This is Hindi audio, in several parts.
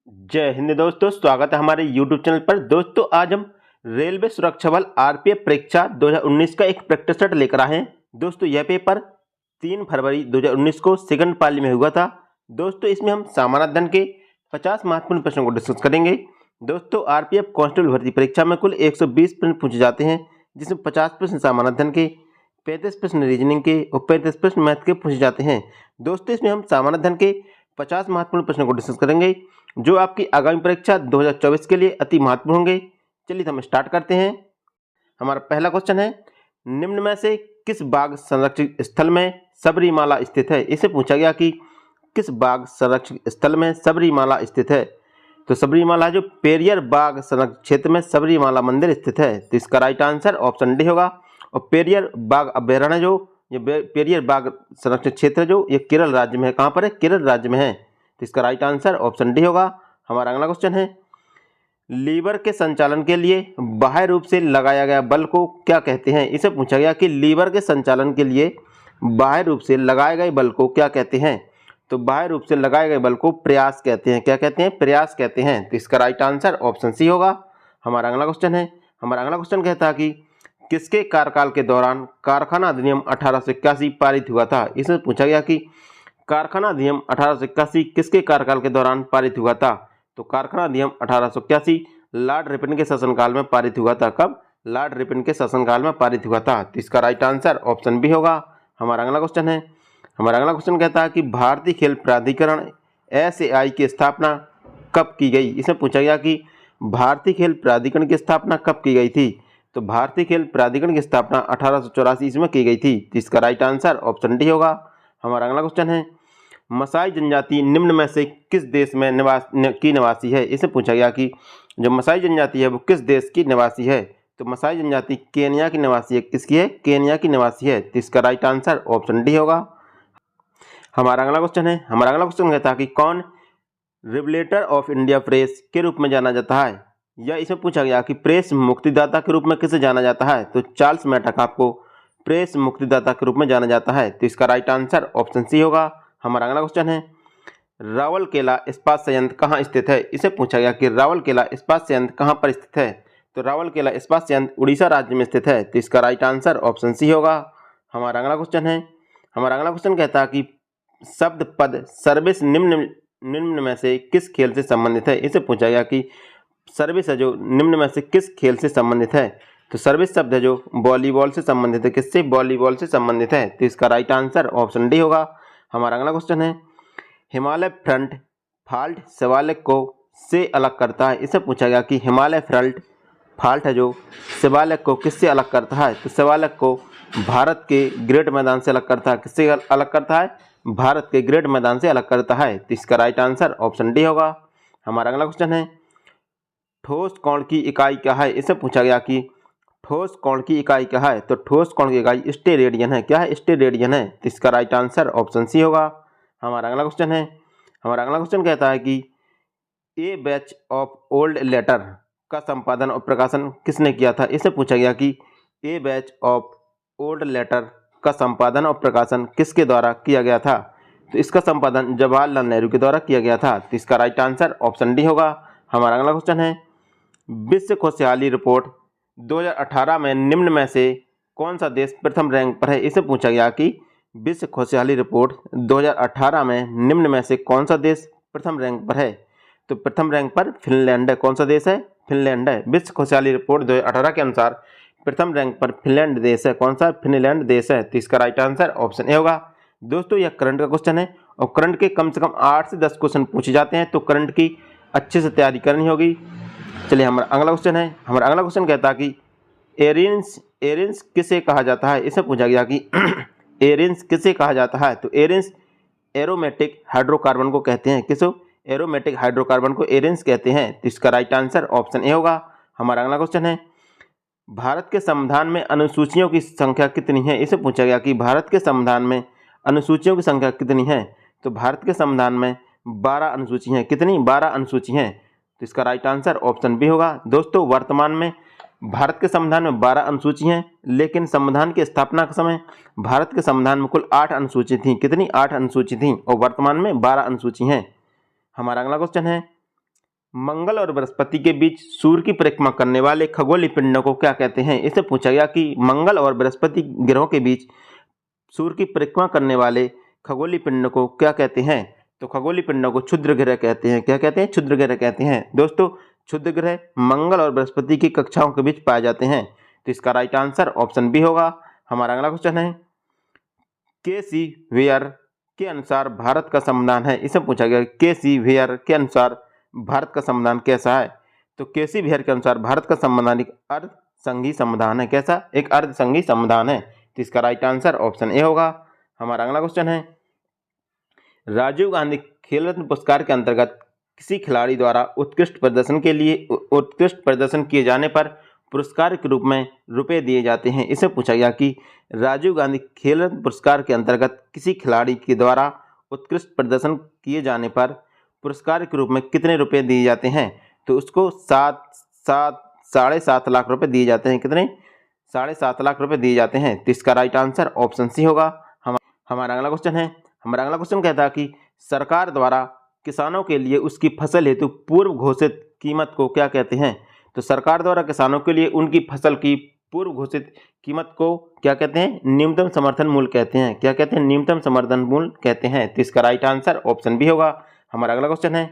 जय हिंद दोस्तों, स्वागत है हमारे YouTube चैनल पर। दोस्तों आज हम रेलवे सुरक्षा बल आरपीएफ परीक्षा 2019 का एक प्रैक्टिस सेट लेकर आए हैं। दोस्तों यह पेपर 3 फरवरी 2019 को सेकंड पाली में हुआ था। दोस्तों इसमें हम सामान्य अध्ययन के 50 महत्वपूर्ण प्रश्नों को डिस्कस करेंगे। दोस्तों आरपीएफ कांस्टेबल भर्ती परीक्षा में कुल 120 प्रश्न पूछे जाते हैं, जिसमें 50 प्रश्न सामान्य अध्ययन के, 35 प्रश्न रीजनिंग के और 35 प्रश्न मैथ के पूछे जाते हैं। दोस्तों इसमें हम सामान्य अध्ययन के 50 महत्वपूर्ण प्रश्नों को डिस्कस करेंगे, जो आपकी आगामी परीक्षा 2024 के लिए अति महत्वपूर्ण होंगे। चलिए हम स्टार्ट करते हैं। हमारा पहला क्वेश्चन है, निम्न में से किस बाघ संरक्षित स्थल में सबरीमाला स्थित है? इसे पूछा गया कि किस बाघ संरक्षित स्थल में सबरीमाला स्थित है। तो सबरीमाला जो पेरियर बाघ संरक्षित क्षेत्र में सबरीमाला मंदिर स्थित है, तो इसका राइट आंसर ऑप्शन डी होगा। और पेरियर बाघ अभ्यारण्य जो ये पेरियर बाघ संरक्षित क्षेत्र जो ये केरल राज्य में है। कहाँ पर है? केरल राज्य में है। तो इसका राइट आंसर ऑप्शन डी होगा। हमारा अगला क्वेश्चन है, लीवर के संचालन के लिए बाह्य रूप से लगाया गया बल को क्या कहते हैं? इसे पूछा गया कि लीवर के संचालन के लिए बाह्य रूप से लगाए गए बल को क्या कहते हैं? तो बाह्य रूप से लगाए गए बल को प्रयास कहते हैं। क्या कहते हैं? प्रयास कहते हैं। तो इसका राइट आंसर ऑप्शन सी होगा। हमारा अगला क्वेश्चन है, हमारा अगला क्वेश्चन कहता है कि किसके कार्यकाल के दौरान कारखाना अधिनियम 1881 पारित हुआ था? इसमें पूछा गया कि कारखाना अधिनियम 1881 किसके कार्यकाल के दौरान पारित हुआ था? तो कारखाना अधिनियम 1881 लॉर्ड रिपन के शासनकाल में पारित हुआ था। कब? लॉर्ड रिपन के शासनकाल में पारित हुआ था। तो इसका राइट आंसर ऑप्शन बी होगा। हमारा अगला क्वेश्चन है, हमारा अगला क्वेश्चन कहता है कि भारतीय खेल प्राधिकरण SAI की स्थापना कब की गई? इसमें पूछा गया कि भारतीय खेल प्राधिकरण की स्थापना कब की गई थी? तो भारतीय खेल प्राधिकरण की स्थापना 1884 ईस्वी में की गई थी। तो इसका राइट आंसर ऑप्शन डी होगा। हमारा अगला क्वेश्चन है, मसाई जनजाति निम्न में से किस देश में निवासी है? इसे पूछा गया कि जो मसाई जनजाति है वो किस देश की निवासी है? तो मसाई जनजाति केन्या की निवासी है। किसकी है? केन्या की निवासी है। तो इसका राइट आंसर ऑप्शन डी होगा। हमारा अगला क्वेश्चन है, हमारा अगला क्वेश्चन कहता है कि कौन रेगुलेटर ऑफ इंडिया प्रेस के रूप में जाना जाता है? या इसमें पूछा गया कि प्रेस मुक्तिदाता के रूप में किसे जाना जाता है? तो चार्ल्स मेटाकाफ को प्रेस मुक्तिदाता के रूप में जाना जाता है। तो इसका राइट आंसर ऑप्शन सी होगा। हमारा अगला क्वेश्चन है, रावलकेला इस्पात संयंत्र कहाँ स्थित है? इसे पूछा गया कि रावलकेला इस्पात संयंत्र कहाँ पर स्थित है? तो रावलकेला इस्पात संयंत्र उड़ीसा राज्य में स्थित है। तो इसका राइट आंसर ऑप्शन सी होगा। हमारा अगला क्वेश्चन है, हमारा अगला क्वेश्चन कहता है कि शब्द पद सर्विस निम्न में से किस खेल से संबंधित है? इसे पूछा गया कि सर्विस है जो निम्न में से किस खेल से संबंधित है? तो सर्विस शब्द है जो वॉलीबॉल से संबंधित है। किससे? वॉलीबॉल से संबंधित है। तो इसका राइट आंसर ऑप्शन डी होगा। हमारा अगला क्वेश्चन है, हिमालय फ्रंट फॉल्ट शिवालिक को से अलग करता है। इसे पूछा गया कि हिमालय फ्रंट फॉल्ट है जो शिवालिक को किससे अलग करता है? तो शिवालिक को भारत के ग्रेट मैदान से अलग करता है। किससे अलग करता है? भारत के ग्रेट मैदान से अलग करता है। तो इसका राइट आंसर ऑप्शन डी होगा। हमारा अगला क्वेश्चन है, ठोस कोण की इकाई क्या है? इसे पूछा गया कि ठोस कोण की इकाई क्या है? तो ठोस कोण की इकाई स्टेरेडियन है। क्या है? स्टेरेडियन है। तो इसका राइट आंसर ऑप्शन सी होगा। हमारा अगला क्वेश्चन है, हमारा अगला क्वेश्चन कहता है कि ए बैच ऑफ ओल्ड लेटर का संपादन और प्रकाशन किसने किया था? इसे पूछा गया कि ए बैच ऑफ ओल्ड लेटर का संपादन और प्रकाशन किसके द्वारा किया गया था? तो इसका संपादन जवाहरलाल नेहरू के द्वारा किया गया था। तो इसका राइट आंसर ऑप्शन डी होगा। हमारा अगला क्वेश्चन है, विश्व खुशहाली रिपोर्ट 2018 में निम्न में से कौन सा देश प्रथम रैंक पर है? इसे पूछा गया कि विश्व खुशहाली रिपोर्ट 2018 में निम्न में से कौन सा देश प्रथम रैंक पर है? तो प्रथम रैंक पर फिनलैंड है। कौन सा देश है? फिनलैंड है। विश्व खुशहाली रिपोर्ट 2018 के अनुसार प्रथम रैंक पर फिनलैंड देश है। कौन सा? फिनलैंड देश है। तो इसका राइट आंसर ऑप्शन ए होगा। दोस्तों यह करंट का क्वेश्चन है और करंट के कम से कम 8 से 10 क्वेश्चन पूछे जाते हैं, तो करंट की अच्छे से तैयारी करनी होगी। चलिए हमारा अगला क्वेश्चन है, हमारा अगला क्वेश्चन कहता है कि एरिन्स किसे कहा जाता है? इसे पूछा गया कि एरिन्स किसे कहा जाता है? तो एरिन्स एरोमेटिक हाइड्रोकार्बन को कहते हैं। किसो? एरोमेटिक हाइड्रोकार्बन को एरिन्स कहते हैं। तो इसका राइट आंसर ऑप्शन ए होगा। हमारा अगला क्वेश्चन है, भारत के संविधान में अनुसूचियों की संख्या कितनी है? इसे पूछा गया कि भारत के संविधान में अनुसूचियों की संख्या कितनी है? तो भारत के संविधान में 12 अनुसूची हैं। कितनी? 12 अनुसूची हैं। तो इसका राइट आंसर ऑप्शन बी होगा। दोस्तों वर्तमान में भारत के संविधान में 12 अनुसूची हैं, लेकिन संविधान की स्थापना के समय भारत के संविधान में कुल 8 अनुसूची थी। कितनी? 8 अनुसूची थी और वर्तमान में 12 अनुसूची हैं। हमारा अगला क्वेश्चन है, मंगल और बृहस्पति के बीच सूर्य की परिक्रमा करने वाले खगोलीय पिंडों को क्या कहते हैं। इसे पूछा गया कि मंगल और बृहस्पति ग्रहों के बीच सूर्य की परिक्रमा करने वाले खगोलीय पिंडों को क्या कहते हैं। तो खगोलीय पिंडों को क्षुद्र ग्रह कहते हैं। क्या कहते हैं? क्षुद्र ग्रह कहते हैं। दोस्तों, क्षुद्र ग्रह मंगल और बृहस्पति की कक्षाओं के बीच पाए जाते हैं। तो इसका राइट आंसर ऑप्शन बी होगा। हमारा अगला क्वेश्चन है, के.सी. वेयर के अनुसार भारत का संविधान है। इसे पूछा गया के.सी. वेयर के अनुसार भारत का संविधान कैसा है। तो के.सी. वेयर के अनुसार भारत का संविधान एक अर्ध संघीय संविधान है। कैसा? एक अर्ध संघीय संविधान है। तो इसका राइट आंसर ऑप्शन ए होगा। हमारा अगला क्वेश्चन है, राजीव गांधी खेल रत्न पुरस्कार के अंतर्गत किसी खिलाड़ी द्वारा उत्कृष्ट प्रदर्शन किए जाने पर पुरस्कार के रूप में रुपए दिए जाते हैं। इसे पूछा गया कि राजीव गांधी खेल रत्न पुरस्कार के अंतर्गत किसी खिलाड़ी के द्वारा उत्कृष्ट प्रदर्शन किए जाने पर पुरस्कार के रूप में कितने रुपए दिए जाते हैं। तो उसको 7.5 लाख रुपए दिए जाते हैं। कितने? 7.5 लाख रुपए दिए जाते हैं। तो इसका राइट आंसर ऑप्शन सी होगा। हमारा अगला क्वेश्चन है, हमारा अगला क्वेश्चन कहता है कि सरकार द्वारा किसानों के लिए उसकी फसल हेतु पूर्व घोषित कीमत को क्या कहते हैं। तो सरकार द्वारा किसानों के लिए उनकी फसल की पूर्व घोषित कीमत को क्या कहते हैं? न्यूनतम समर्थन मूल्य कहते हैं। क्या कहते हैं? न्यूनतम समर्थन मूल्य कहते हैं। तो इसका राइट आंसर ऑप्शन बी होगा। हमारा अगला क्वेश्चन है,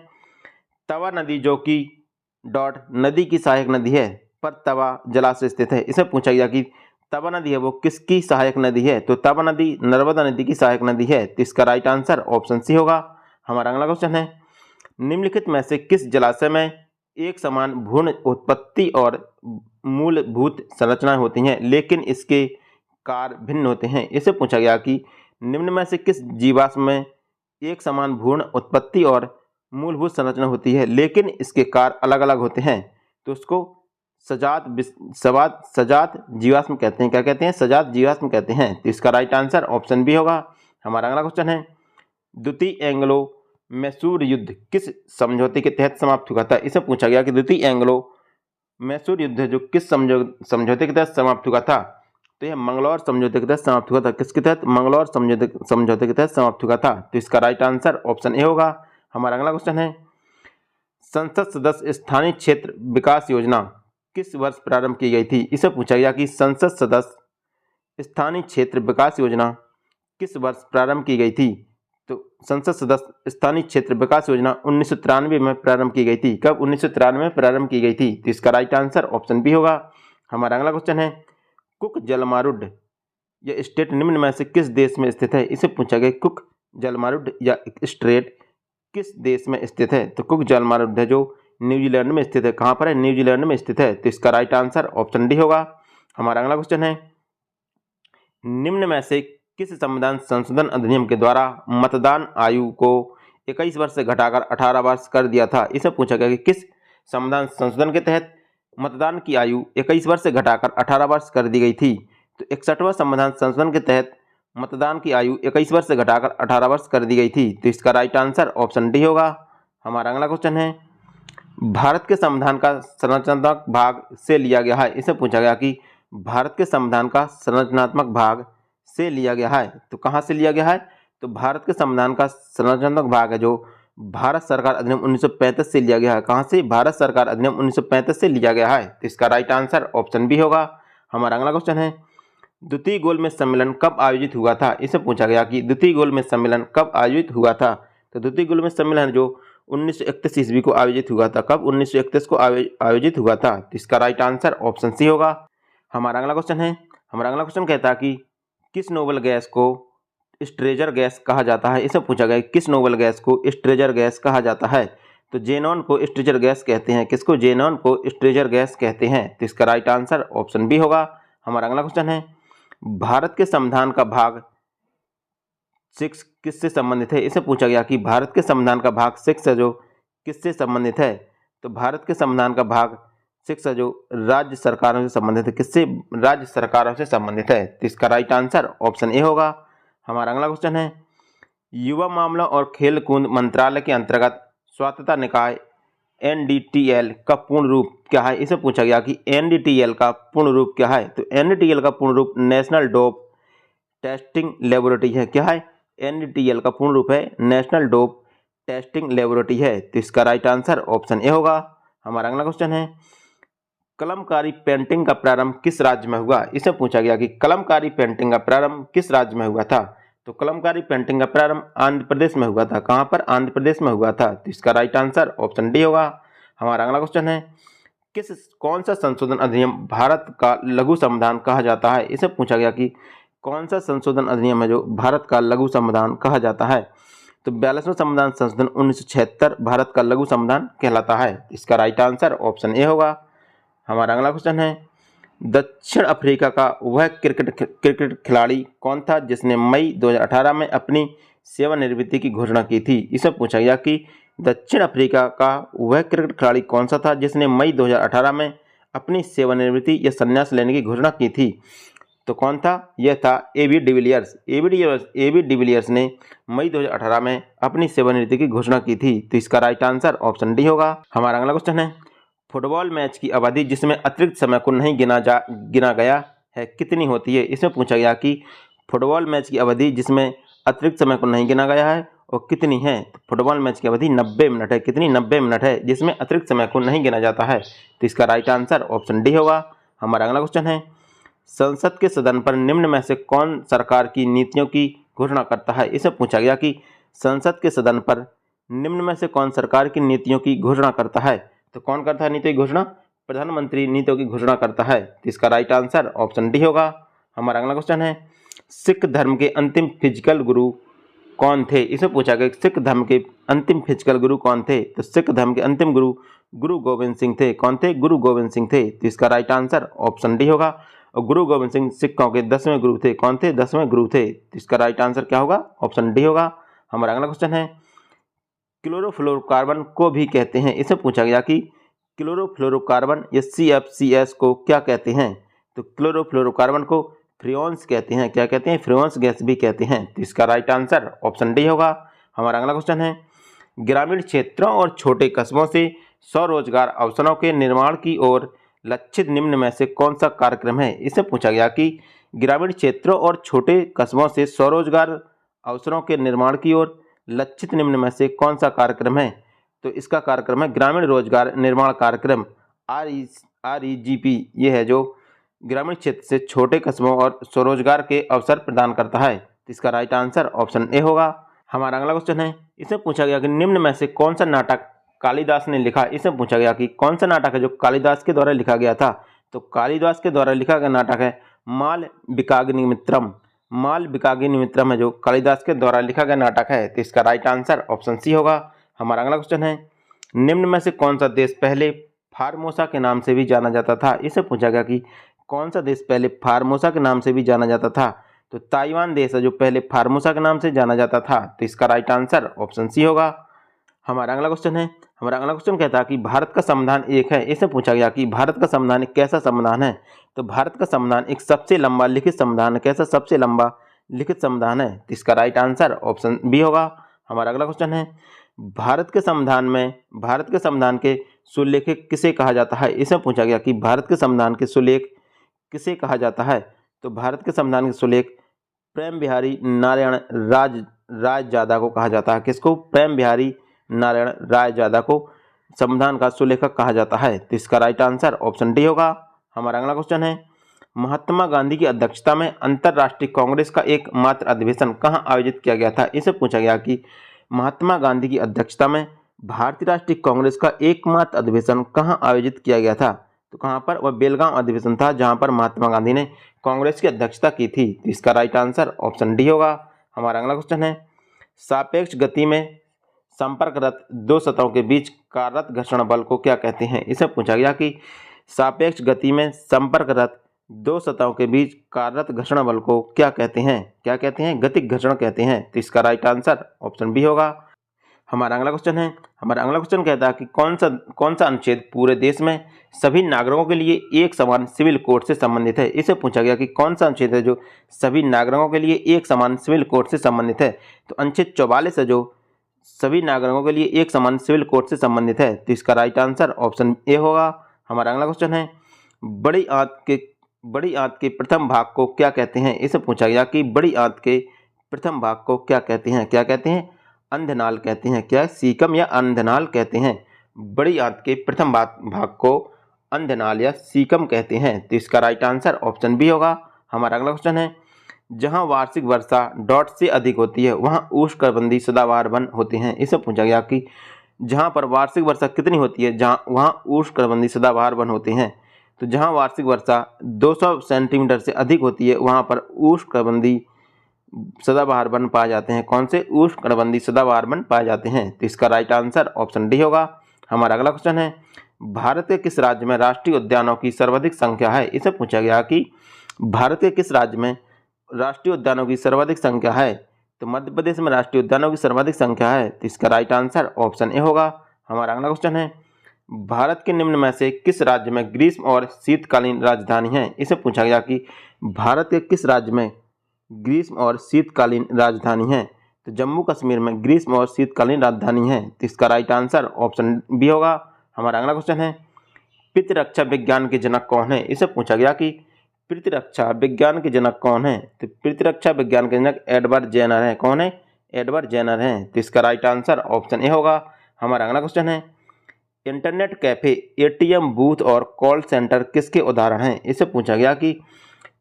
तवा नदी जो कि नदी की सहायक नदी है पर तवा जलाशय स्थित है। इसे पूछा गया कि तवा नदी है वो किसकी सहायक नदी है। तो तवा नदी नर्मदा नदी की सहायक नदी है। तो इसका राइट आंसर ऑप्शन सी होगा। हमारा अगला क्वेश्चन है, निम्नलिखित में से किस जलाशय में एक समान भूर्ण उत्पत्ति और मूलभूत संरचनाएं होती हैं लेकिन इसके कार्य भिन्न होते हैं। इसे पूछा गया कि निम्न में से किस जीवाश्म में एक समान भूर्ण उत्पत्ति और मूलभूत संरचना होती है लेकिन इसके कार्य अलग अलग होते हैं। तो उसको सजात जीवाश्म कहते हैं। क्या कहते हैं? सजात जीवाश्म कहते हैं। तो इसका राइट आंसर ऑप्शन बी होगा। हमारा अगला क्वेश्चन है, द्वितीय एंग्लो मैसूर युद्ध किस समझौते के तहत समाप्त हुआ था। इसे पूछा गया कि द्वितीय एंग्लो मैसूर युद्ध जो किस समझौते के तहत समाप्त हुआ था। तो यह मंगलौर समझौते के तहत समाप्त हुआ था। किसके तहत? मंगलौर समझौते के तहत समाप्त हुआ था। तो इसका राइट आंसर ऑप्शन ए होगा। हमारा अगला क्वेश्चन है, संसद सदस्य स्थानीय क्षेत्र विकास योजना किस वर्ष प्रारंभ की गई थी। इसे पूछा गया कि संसद सदस्य स्थानीय क्षेत्र विकास योजना किस वर्ष प्रारंभ की गई थी। तो संसद सदस्य स्थानीय क्षेत्र विकास योजना 1993 में प्रारंभ की गई थी। कब? 1993 में प्रारंभ की गई थी। तो इसका राइट आंसर ऑप्शन बी होगा। हमारा अगला क्वेश्चन है, कुक जलमारुड यह स्टेट निम्न में से किस देश में स्थित है। इसे पूछा गया कुक जलमारुड या स्टेट किस देश में स्थित है। तो कुक जलमारुड है जो न्यूजीलैंड में स्थित है। कहाँ पर है? न्यूजीलैंड में स्थित है। तो इसका राइट आंसर ऑप्शन डी होगा। हमारा अगला क्वेश्चन है, निम्न में से किस संविधान संशोधन अधिनियम के द्वारा मतदान आयु को 21 वर्ष से घटाकर 18 वर्ष कर दिया था। इसे पूछा गया कि किस संविधान संशोधन के तहत मतदान की आयु 21 वर्ष से घटाकर 18 वर्ष कर दी गई थी। तो 61वां संविधान संशोधन के तहत मतदान की आयु 21 वर्ष से घटाकर 18 वर्ष कर दी गई थी। तो इसका राइट आंसर ऑप्शन डी होगा। हमारा अगला क्वेश्चन है, भारत के संविधान का संरचनात्मक भाग से लिया गया है। इसे पूछा गया कि भारत के संविधान का संरचनात्मक भाग से लिया गया है। तो कहाँ से लिया गया है? तो भारत के संविधान का संरचनात्मक भाग है जो भारत सरकार अधिनियम 1935 से लिया गया है। कहाँ से? भारत सरकार अधिनियम 1935 से लिया गया है। तो इसका राइट आंसर ऑप्शन बी होगा। हमारा अगला क्वेश्चन है, द्वितीय गोलमेज सम्मेलन कब आयोजित हुआ था। इसे पूछा गया कि द्वितीय गोलमेज सम्मेलन कब आयोजित हुआ था। तो द्वितीय गोलमेज सम्मेलन जो 1931 ईस्वी को आयोजित हुआ था। कब? 1931 को आयोजित हुआ था। तो इसका राइट आंसर ऑप्शन सी होगा। हमारा अगला क्वेश्चन है, हमारा अगला क्वेश्चन कहता है कि किस नोबल गैस को स्ट्रेजर गैस कहा जाता है। इसे पूछा गया किस नोबल गैस को स्ट्रेजर गैस कहा जाता है। तो जेनॉन को स्ट्रेजर गैस कहते हैं। किसको? जेनॉन को स्ट्रेजर गैस कहते हैं। तो इसका राइट आंसर ऑप्शन बी होगा। हमारा अगला क्वेश्चन है, भारत के संविधान का भाग 6 किससे संबंधित है। इसे पूछा गया कि भारत के संविधान का भाग 6 है जो किससे संबंधित है। तो भारत के संविधान का भाग 6 है जो राज्य सरकारों से संबंधित है। किससे? राज्य सरकारों से संबंधित है। तो इसका राइट आंसर ऑप्शन ए होगा। हमारा अगला क्वेश्चन है, युवा मामला और खेल कूद मंत्रालय के अंतर्गत स्वायत्तता निकाय NDTL का पूर्ण रूप क्या है। इसे पूछा गया कि NDTL का पूर्ण रूप क्या है। तो NDTL का पूर्ण रूप नेशनल डोप टेस्टिंग लेबोरेटरी है। क्या है? NDTL का पूर्ण रूप है नेशनल डोप टेस्टिंग लेबोरेटरी है। तो इसका राइट आंसर ऑप्शन ए होगा। हमारा अगला क्वेश्चन है, कलमकारी पेंटिंग का प्रारंभ किस राज्य में हुआ? इसे पूछा गया कि कलमकारी पेंटिंग का प्रारंभ किस राज्य में हुआ था? तो कलमकारी पेंटिंग का प्रारंभ आंध्र प्रदेश में हुआ था। कहाँ पर? आंध्र प्रदेश में हुआ था। तो इसका राइट आंसर ऑप्शन डी होगा। हमारा अगला क्वेश्चन है, कौन सा संशोधन अधिनियम भारत का लघु संविधान कहा जाता है? इसे पूछा गया कि कौन सा संशोधन अधिनियम है जो भारत का लघु संविधान कहा जाता है? तो 42वां संविधान संशोधन 1976 भारत का लघु संविधान कहलाता है। इसका राइट आंसर ऑप्शन ए होगा। हमारा अगला क्वेश्चन है, दक्षिण अफ्रीका का वह क्रिकेट खिलाड़ी कौन था जिसने मई 2018 में अपनी सेवानिवृत्ति की घोषणा की थी? इसे पूछा गया कि दक्षिण अफ्रीका का वह क्रिकेट खिलाड़ी कौन सा था जिसने मई 2018 में अपनी सेवानिवृत्ति या संन्यास लेने की घोषणा की थी? तो कौन था? यह था ए.बी. डिविलियर्स। ए.बी. डिविलियर्स ने मई 2018 में अपनी सेवानिवृत्ति की घोषणा की थी। तो इसका राइट आंसर ऑप्शन डी होगा। हमारा अगला क्वेश्चन है, फुटबॉल मैच की अवधि जिसमें अतिरिक्त समय को नहीं गिना गया है कितनी होती है? इसमें पूछा गया कि फुटबॉल मैच की अवधि जिसमें अतिरिक्त समय को नहीं गिना गया है और कितनी है? तो फुटबॉल मैच की अवधि 90 मिनट है। कितनी? 90 मिनट है, जिसमें अतिरिक्त समय को नहीं गिना जाता है। तो इसका राइट आंसर ऑप्शन डी होगा। हमारा अगला क्वेश्चन है, संसद के सदन पर निम्न में से कौन सरकार की नीतियों की घोषणा करता है? इसे पूछा गया कि संसद के सदन पर निम्न में से कौन सरकार की नीतियों की घोषणा करता है? तो कौन करता है नीतियों की घोषणा? प्रधानमंत्री नीतियों की घोषणा करता है। तो इसका राइट आंसर ऑप्शन डी होगा। हमारा अगला क्वेश्चन है, सिख धर्म के अंतिम फिजिकल गुरु कौन थे? इसे पूछा गया सिख धर्म के अंतिम फिजिकल गुरु कौन थे? तो सिख धर्म के अंतिम गुरु गुरु गोविंद सिंह थे। कौन थे? गुरु गोविंद सिंह थे। तो इसका राइट आंसर ऑप्शन डी होगा। और गुरु गोविंद सिंह सिखों के 10वें गुरु थे। कौन थे? 10वें गुरु थे। तो इसका राइट आंसर क्या होगा? ऑप्शन डी होगा। हमारा अगला क्वेश्चन है, क्लोरोफ्लोरोकार्बन को भी कहते हैं। इसे पूछा गया कि क्लोरोफ्लोरोकार्बन या CFCS को क्या कहते हैं? तो क्लोरोफ्लोरोकार्बन को फ्रियोन्स कहते हैं। क्या कहते हैं? फ्रियोन्स गैस भी कहते हैं। तो इसका राइट आंसर ऑप्शन डी होगा। हमारा अगला क्वेश्चन है, ग्रामीण क्षेत्रों और छोटे कस्बों से स्वरोजगार अवसरों के निर्माण की ओर लक्षित निम्न में से कौन सा कार्यक्रम है? इसे पूछा गया कि ग्रामीण क्षेत्रों और छोटे कस्बों से स्वरोजगार अवसरों के निर्माण की ओर लक्षित निम्न में से कौन सा कार्यक्रम है? तो इसका कार्यक्रम है ग्रामीण रोजगार निर्माण कार्यक्रम, REGP। ये है जो ग्रामीण क्षेत्र से छोटे कस्बों और स्वरोजगार के अवसर प्रदान करता है। तो इसका राइट आंसर ऑप्शन ए होगा। हमारा अगला क्वेश्चन है, इसे पूछा गया कि निम्न में से कौन सा नाटक कालिदास ने लिखा? इसे पूछा गया कि कौन सा नाटक है जो कालिदास के द्वारा लिखा गया था? तो कालिदास के द्वारा लिखा गया नाटक है मालविकाग्निमित्रम। मालविकाग्निमित्रम है जो कालिदास के द्वारा लिखा गया नाटक है। तो इसका राइट आंसर ऑप्शन सी होगा। हमारा अगला क्वेश्चन है, निम्न में से कौन सा देश पहले फार्मोसा के नाम से भी जाना जाता था? इसे पूछा गया कि कौन सा देश पहले फार्मोसा के नाम से भी जाना जाता था? तो ताइवान देश है जो पहले फार्मोसा के नाम से जाना जाता था। तो इसका राइट आंसर ऑप्शन सी होगा। हमारा अगला क्वेश्चन है, हमारा अगला क्वेश्चन कहता है कि भारत का संविधान एक है। इसे पूछा गया कि भारत का संविधान एक कैसा संविधान है? तो भारत का संविधान एक सबसे लंबा लिखित संविधान है। कैसा? सबसे लंबा लिखित संविधान है। तो इसका राइट आंसर ऑप्शन बी होगा। हमारा अगला क्वेश्चन है, भारत के संविधान के सुलेखक किसे कहा जाता है? इसे पूछा गया कि भारत के संविधान के सुलेख किसे कहा जाता है? तो भारत के संविधान के सुलेख प्रेम बिहारी नारायण रायजादा को कहा जाता है। किसको? प्रेम बिहारी नारायण रायजादा को संविधान का सुलेखक कहा जाता है। तो इसका राइट आंसर ऑप्शन डी होगा। हमारा अगला क्वेश्चन है, महात्मा गांधी की अध्यक्षता में अंतर्राष्ट्रीय कांग्रेस का एकमात्र अधिवेशन कहाँ आयोजित किया गया था? इसे पूछा गया कि महात्मा गांधी की अध्यक्षता में भारतीय राष्ट्रीय कांग्रेस का एकमात्र अधिवेशन कहाँ आयोजित किया गया था? तो कहाँ पर? वह बेलगांव अधिवेशन था जहाँ पर महात्मा गांधी ने कांग्रेस की अध्यक्षता की थी। तो इसका राइट आंसर ऑप्शन डी होगा। हमारा अगला क्वेश्चन है, सापेक्ष गति में संपर्करत दो सतहों के बीच कार्यरत घर्षण बल को क्या कहते हैं? इसे पूछा गया कि सापेक्ष गति में संपर्करत दो सतहों के बीच कार्यरत घर्षण बल को क्या कहते हैं? क्या कहते हैं? गतिक घर्षण कहते हैं। तो इसका राइट आंसर ऑप्शन बी होगा। हमारा अगला क्वेश्चन है, हमारा अगला क्वेश्चन कहता है कि कौन सा अनुच्छेद पूरे देश में सभी नागरिकों के लिए एक समान सिविल कोड से संबंधित है? इसे पूछा गया कि कौन सा अनुच्छेद है जो सभी नागरिकों के लिए एक समान सिविल कोड से संबंधित है? तो अनुच्छेद 44 है जो सभी नागरिकों के लिए एक समान सिविल कोड से संबंधित है। तो इसका राइट आंसर ऑप्शन ए होगा। हमारा अगला क्वेश्चन है, बड़ी आंत के प्रथम भाग को क्या कहते हैं? इसे पूछा गया कि बड़ी आंत के प्रथम भाग को क्या कहते हैं? क्या कहते हैं? अंधनाल कहते हैं। क्या सीकम या अंधनाल कहते हैं। बड़ी आंत के प्रथम भाग को अंधनाल या सीकम कहते हैं। तो इसका राइट आंसर ऑप्शन बी होगा। हमारा अगला क्वेश्चन है, जहां वार्षिक वर्षा डॉट से अधिक होती है वहां उष्णकटिबंधीय सदाबहार वन होते हैं। इससे पूछा गया कि जहां पर वार्षिक वर्षा कितनी होती है, जहां वहां उष्णकटिबंधीय सदाबहार वन होते हैं। तो जहां वार्षिक वर्षा 200 सेंटीमीटर से अधिक होती है वहां पर उष्णकटिबंधीय सदाबहार वन पाए जाते हैं। कौन से उष्णकटिबंधीय सदाबहार वन पाए जाते हैं। तो इसका राइट आंसर ऑप्शन डी होगा। हमारा अगला क्वेश्चन है, भारत के किस राज्य में राष्ट्रीय उद्यानों की सर्वाधिक संख्या है। इसे पूछा गया कि भारत के किस राज्य में राष्ट्रीय उद्यानों की सर्वाधिक संख्या है। तो मध्य प्रदेश में राष्ट्रीय उद्यानों की सर्वाधिक संख्या है। तो इसका राइट आंसर ऑप्शन ए होगा। हमारा अगला क्वेश्चन है, भारत के निम्न में से किस राज्य में ग्रीष्म और शीतकालीन राजधानी है। इसे पूछा गया कि भारत के किस राज्य में ग्रीष्म और शीतकालीन राजधानी है। तो जम्मू कश्मीर में ग्रीष्म और शीतकालीन राजधानी है। तो इसका राइट आंसर ऑप्शन बी होगा। हमारा अगला क्वेश्चन है, प्रतिरक्षा विज्ञान के जनक कौन है। इसे पूछा गया कि प्रतिरक्षा विज्ञान के जनक कौन है। तो प्रतिरक्षा विज्ञान के जनक एडवर्ड जेनर है। कौन है, एडवर्ड जेनर है। तो इसका राइट आंसर ऑप्शन ए होगा। हमारा अगला क्वेश्चन है, इंटरनेट कैफे, एटीएम बूथ और कॉल सेंटर किसके उदाहरण हैं। इसे पूछा गया कि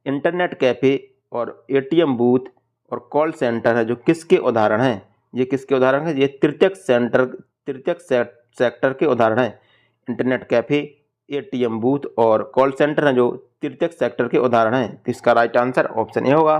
इंटरनेट कैफे और एटीएम बूथ और कॉल सेंटर है जो किसके उदाहरण हैं। ये किसके उदाहरण है, ये तृतीयक सेक्टर के उदाहरण हैं। इंटरनेट कैफे, एटीएम बूथ और कॉल सेंटर हैं जो तृतीयक सेक्टर के उदाहरण हैं। तो इसका राइट आंसर ऑप्शन ए होगा।